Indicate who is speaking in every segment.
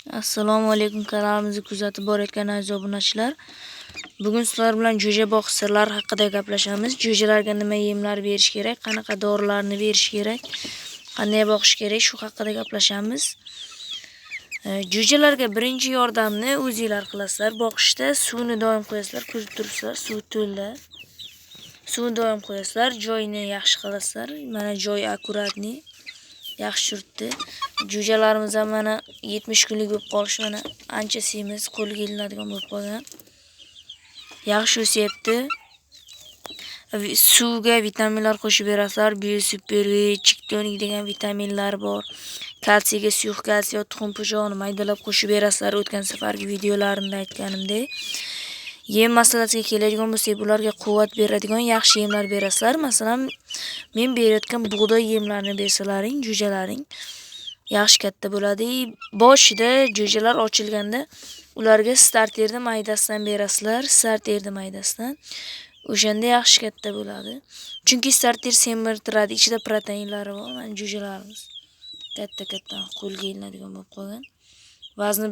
Speaker 1: Assalomu alaykum, kanalimizni kuzatib borayotgan aziz obunachilar. Bugun sizlar bilan jo'ja boqish sirlari haqida gaplashamiz. Jo'jalarga nima yemlar berish kerak, qanaqa dorilarni berish kerak, qanday boqish kerak, shu haqida gaplashamiz. Jo'jalarga birinchi yordamni o'zingizlar qilasizlar. Boqishda suvni doim qo'yasizlar, ko'rib turibsizlar, suv to'la. Suvni doim qo'yasizlar, joyini yaxshi qilasizlar. Mana joy akkuratni. Yaxshi turibdi. Jo'jalarimiz ham mana 70 kunlik bo'lib qolishi, mana ancha semiz, qo'lga ilinadigan bo'lib qolgan. Yaxshi o'syapti. Suvga vitaminlar qo'shib berasizlar. Biosupervi, chiktonik degan vitaminlar bor. Kalsiyga suyuq kalsiy va tuxum po'chog'ini maydalab qo'shib berasizlar. O'tgan safargi videolarimda aytganimdek. Yem masalasiga keladigan bo'lsak, bularga quvvat beradigan yaxshi yemlar berasizlar. Masalan, men berayotgan bug'doy yemlarni bersalaring, jo'jalaring yaxshi katta bo'ladi. Boshida jo'jalar ochilganda ularga starterni maydasidan berasizlar, starterni maydasidan. O'shanda yaxshi katta bo'ladi. Chunki starter semirtiradi, ichida proteinlari bor. Mana jo'jalarimiz katta qo'lga ilinadigan bo'lib qolgan. Vazni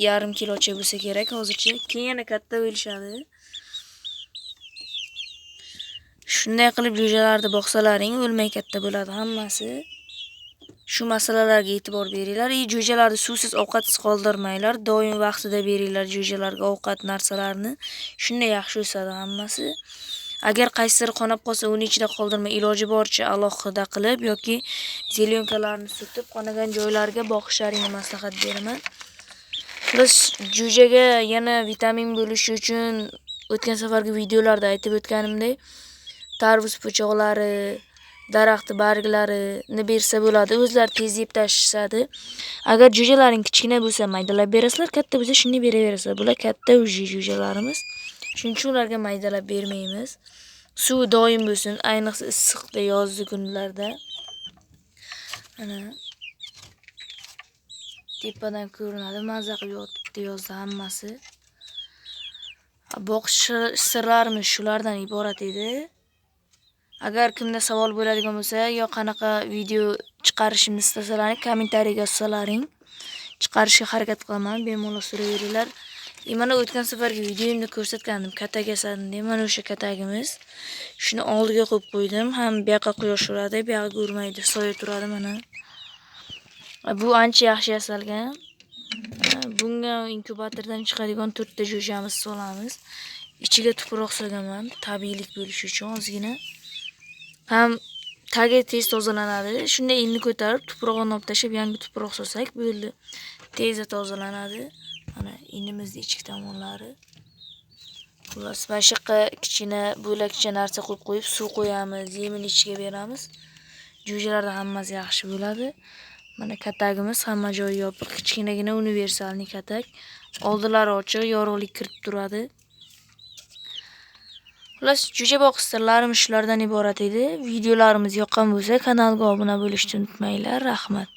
Speaker 1: 1,5 kilocha bo'lsa kerak hozircha. Keyin yana katta bo'lishadi. Shunday qilib jo'jalarni boqsalaring, o'lmay katta bo'ladi hammasi. Shu masalalarga e'tibor beringlar. Jo'jalarni suvsiz, ovqatsiz qoldirmanglar. Doim vaqtida beringlar jo'jalarga ovqat narsalarni. Shunday yaxshi o'sadi hammasi. Agar qaysiri qonab qolsa, uni ichida qoldirmay, iloji boricha alohida qilib yoki zelyonkalarini surtib, qonagan joylarga boqishlaringni maslahat beraman. Biz jo'jaga yana vitamin bo'lishi uchun o'tgan safargi videolarda aytib o'tganimdek, tarvuz po'choqlari, daraxt barglarini bersa bo'ladi. O'zlari tez yeb tashlashadi. Agar jo'jalaring kichkina bo'lsa maydalab berasizlar, katta bo'lsa shunday beraverasizlar. Bular katta jo'jalarimiz. Shuning uchun ularga maydalab bermaymiz. Suv doim bo'lsin, ayniqsa issiqda, yozgi kunlarda. Mana tepadan ko'rinadi, mazza qilib yotibdi yozda hammasi. Boqish sirlarimiz shulardan iborat edi. Agar kimda savol bo'ladigan bo'lsa, yo qanaqa video chiqarishimni istasalaring, kommentariyaga yozsalaring, chiqarishga harakat qilaman, bemalol so'rayveringlar. Mana o'tgan safargi videomda ko'rsatgandim, katak yasadim deb. Mana o'sha katagimiz. Shuni oldiga qo'yib qo'ydim. Ham bu yoqqa quyosh uradi, bu yoqqa urmaydi, soya turadi mana. Bu ancha yaxshi yasalgan. Bunga inkubatordan chiqadigan 4 ta jo'jamiz solamiz. Ichiga tuproq solganman, tabiiylik bo'lishi uchun ozgina. Ham tagi tez tozalanadi. Shunday elni ko'tarib, tuprog'ini olib tashlab, yangi tuproq solsak bo'ldi. Tezda tozalanadi. Mana inimizning ichki tomonlari. Xullas, mana shu yoqqa kichkina bo'lakcha narsa qo'yib suv qo'yamiz, yemini ichiga beramiz. Jo'jalarda hammasi yaxshi bo'ladi. Mana katagimiz hamma joyi yopiq, kichkinagina universalniy katak. Oldilari ochiq, yorug'lik kirib turadi. Xullas, jo'ja boqish sirlarimiz shulardan iborat edi. Videolarimiz yoqqan bo'lsa, kanalga obuna bo'lishni unutmanglar. Rahmat.